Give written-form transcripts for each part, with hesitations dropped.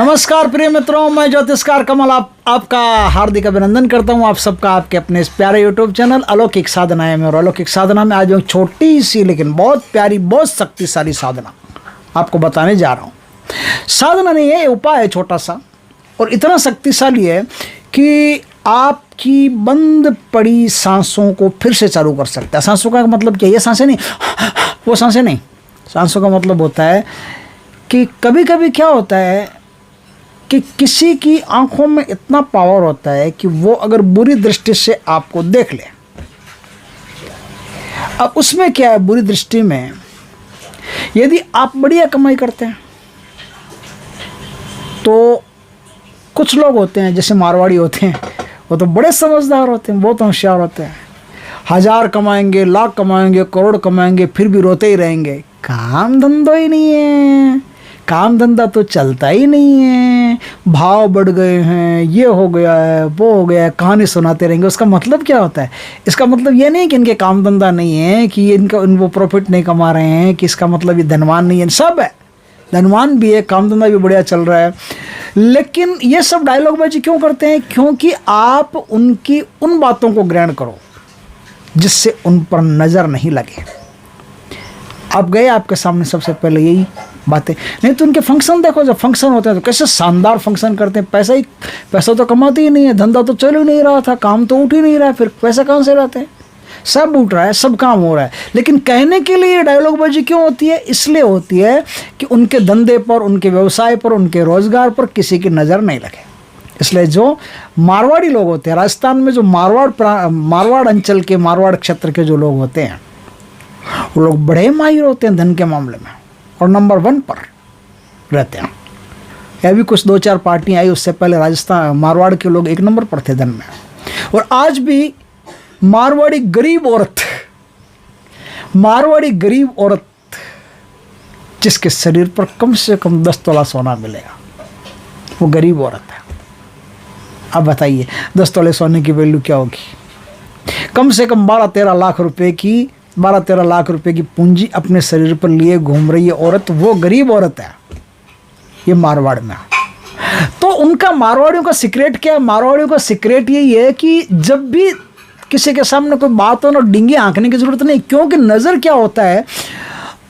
नमस्कार प्रिय मित्रों, मैं ज्योतिषकार कमल आपका हार्दिक अभिनंदन करता हूं। आप सबका आपके अपने इस प्यारे यूट्यूब चैनल अलौकिक साधनाएं में। और अलौकिक साधना में आज एक छोटी सी लेकिन बहुत प्यारी, बहुत शक्तिशाली साधना आपको बताने जा रहा हूं। साधना नहीं है, उपाय है छोटा सा, और इतना शक्तिशाली है कि आपकी बंद पड़ी सांसों को फिर से चालू कर सकता है। सांसों का मतलब क्या? ये सांसें नहीं, वो सांसें नहीं। सांसों का मतलब होता है कि कभी कभी क्या होता है कि किसी की आंखों में इतना पावर होता है कि वो अगर बुरी दृष्टि से आपको देख ले। अब उसमें क्या है, बुरी दृष्टि में यदि आप बढ़िया कमाई करते हैं तो कुछ लोग होते हैं, जैसे मारवाड़ी होते हैं, वो तो बड़े समझदार होते हैं, बहुत होशियार होते हैं। 1000 कमाएंगे, लाख कमाएंगे, करोड़ कमाएंगे, फिर भी रोते ही रहेंगे। काम धंधा ही नहीं है, काम धंधा तो चलता ही नहीं है, भाव बढ़ गए हैं, ये हो गया है, वो हो गया है, कहानी सुनाते रहेंगे। उसका मतलब क्या होता है? इसका मतलब ये नहीं कि इनके काम धंधा नहीं है, कि वो प्रॉफिट नहीं कमा रहे हैं, कि इसका मतलब ये धनवान नहीं है। सब है, धनवान भी है, काम धंधा भी बढ़िया चल रहा है। लेकिन ये सब डायलॉग बाजी क्यों करते हैं? क्योंकि आप उनकी उन बातों को ग्रहण करो जिससे उन पर नज़र नहीं लगे। आप गए, आपके सामने सबसे पहले यही बातें, नहीं तो उनके फंक्शन देखो। जब फंक्शन होते हैं तो कैसे शानदार फंक्शन करते हैं। पैसा तो कमाते ही नहीं है, धंधा तो चल ही नहीं रहा था, काम तो उठ ही नहीं रहा है, फिर पैसा कहाँ से लाते हैं? सब उठ रहा है, सब काम हो रहा है, लेकिन कहने के लिए डायलॉग बाजी क्यों होती है? इसलिए होती है कि उनके धंधे पर, उनके व्यवसाय पर, उनके रोजगार पर किसी की नज़र नहीं लगे। इसलिए जो मारवाड़ी लोग होते हैं, राजस्थान में जो मारवाड़ अंचल के, मारवाड़ क्षेत्र के जो लोग होते हैं, वो लोग बड़े माहिर होते हैं धन के मामले में, और नंबर 1 पर रहते हैं। अभी कुछ 2-4 पार्टियां आई, उससे पहले राजस्थान मारवाड़ के लोग 1 नंबर पर थे धन में। और आज भी मारवाड़ी गरीब औरत जिसके शरीर पर कम से कम 10 तोला सोना मिलेगा, वो गरीब औरत है। अब बताइए 10 तोले सोने की वैल्यू क्या होगी? कम से कम 12-13 लाख रुपए की पूंजी अपने शरीर पर लिए घूम रही है औरत, वो गरीब औरत है। ये मारवाड़ में। तो उनका, मारवाड़ियों का सीक्रेट क्या है? मारवाड़ियों का सीक्रेट यही है कि जब भी किसी के सामने कोई बात हो ना, डिंगे आंकने की जरूरत नहीं। क्योंकि नज़र क्या होता है,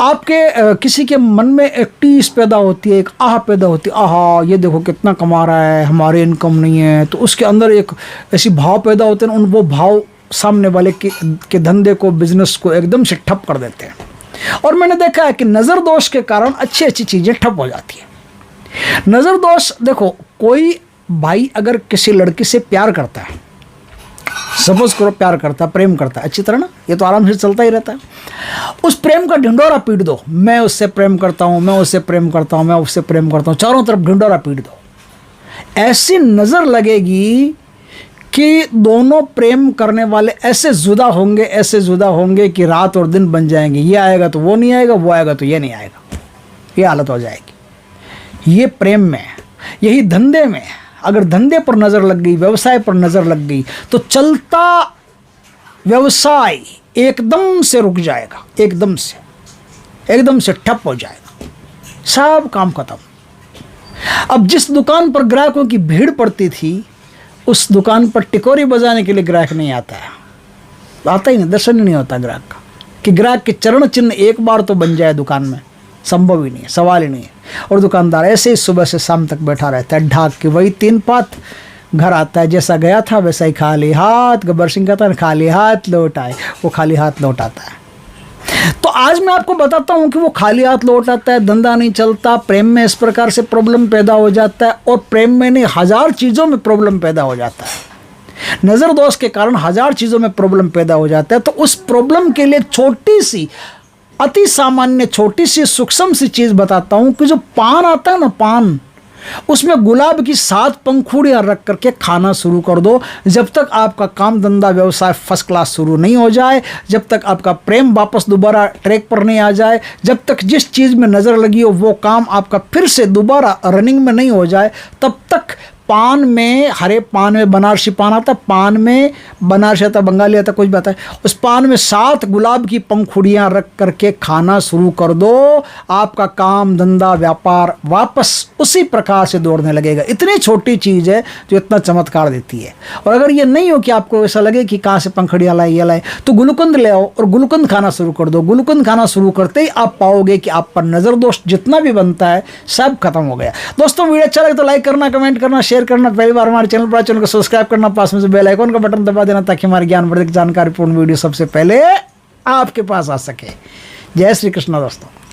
आपके किसी के मन में एक टीस पैदा होती है, एक आह पैदा होती है, आहा ये देखो कितना कमा रहा है, हमारे इनकम नहीं है। तो उसके अंदर एक ऐसी भाव पैदा होते हैं, वो भाव सामने वाले के धंधे को, बिजनेस को एकदम से ठप कर देते हैं। और मैंने देखा है कि नज़र दोष के कारण अच्छी अच्छी चीज़ें ठप हो जाती है। नज़र दोष, देखो कोई भाई अगर किसी लड़की से प्यार करता है, सपोज करो प्यार करता है, प्रेम करता है अच्छी तरह ना, ये तो आराम से चलता ही रहता है। उस प्रेम का ढिंडोरा पीट दो, मैं उससे प्रेम करता हूँ, मैं उससे प्रेम करता हूँ, मैं उससे प्रेम करता हूँ, चारों तरफ ढिंडोरा पीट दो। ऐसी नज़र लगेगी कि दोनों प्रेम करने वाले ऐसे जुदा होंगे कि रात और दिन बन जाएंगे। ये आएगा तो वो नहीं आएगा, वो आएगा तो ये नहीं आएगा, ये हालत हो जाएगी। ये प्रेम में, यही धंधे में। अगर धंधे पर नज़र लग गई, व्यवसाय पर नज़र लग गई, तो चलता व्यवसाय एकदम से रुक जाएगा, एकदम से ठप हो जाएगा, सब काम खत्म। अब जिस दुकान पर ग्राहकों की भीड़ पड़ती थी, उस दुकान पर टिकोरी बजाने के लिए ग्राहक नहीं आता है, आता ही नहीं, दर्शन ही नहीं होता ग्राहक का। कि ग्राहक के चरण चिन्ह एक बार तो बन जाए दुकान में, संभव ही नहीं है, सवाल ही नहीं है। और दुकानदार ऐसे ही सुबह से शाम तक बैठा रहता है ढाक के, वही 3 पात, घर आता है जैसा गया था वैसा ही, खाली हाथ। गब्बर सिंह कहता है खाली हाथ लौट आए, वो खाली हाथ लौट आता है। तो आज मैं आपको बताता हूं कि वो खाली हाथ लौट आता है, धंधा नहीं चलता, प्रेम में इस प्रकार से प्रॉब्लम पैदा हो जाता है, और प्रेम में नहीं 1000 चीज़ों में प्रॉब्लम पैदा हो जाता है। नज़र दोष के कारण 1000 चीज़ों में प्रॉब्लम पैदा हो जाता है। तो उस प्रॉब्लम के लिए छोटी सी, अति सामान्य, छोटी सी, सूक्ष्म सी चीज़ बताता हूं कि जो पान आता है ना, पान, उसमें गुलाब की 7 पंखुड़ियाँ रख करके खाना शुरू कर दो। जब तक आपका काम धंधा व्यवसाय फर्स्ट क्लास शुरू नहीं हो जाए, जब तक आपका प्रेम वापस दोबारा ट्रैक पर नहीं आ जाए, जब तक जिस चीज़ में नज़र लगी हो वो काम आपका फिर से दोबारा रनिंग में नहीं हो जाए, तब तक पान में, हरे पान में बनारसी पान आता, पान में बनारसी आता, बंगाली आता, कुछ बात है, उस पान में 7 गुलाब की पंखुड़ियाँ रख करके खाना शुरू कर दो, आपका काम धंधा व्यापार वापस उसी प्रकार से दौड़ने लगेगा। इतनी छोटी चीज़ है जो इतना चमत्कार देती है। और अगर ये नहीं हो कि आपको ऐसा लगे कि कहाँ से पंखुड़ियाँ लाए, ये लाए, तो गुलकंद ले आओ और गुलकंद खाना शुरू कर दो। गुलकंद खाना शुरू करते ही आप पाओगे कि आप पर नज़र दोष जितना भी बनता है सब खत्म हो गया। दोस्तों वीडियो अच्छा लगे तो लाइक करना, कमेंट करना, शेयर करना, पहली बार हमारे चैनल पर चैनल को सब्सक्राइब करना, पास में से बेल आइकन का बटन दबा देना ताकि हमारे ज्ञानवर्धक जानकारीपूर्ण वीडियो सबसे पहले आपके पास आ सके। जय श्री कृष्ण दोस्तों।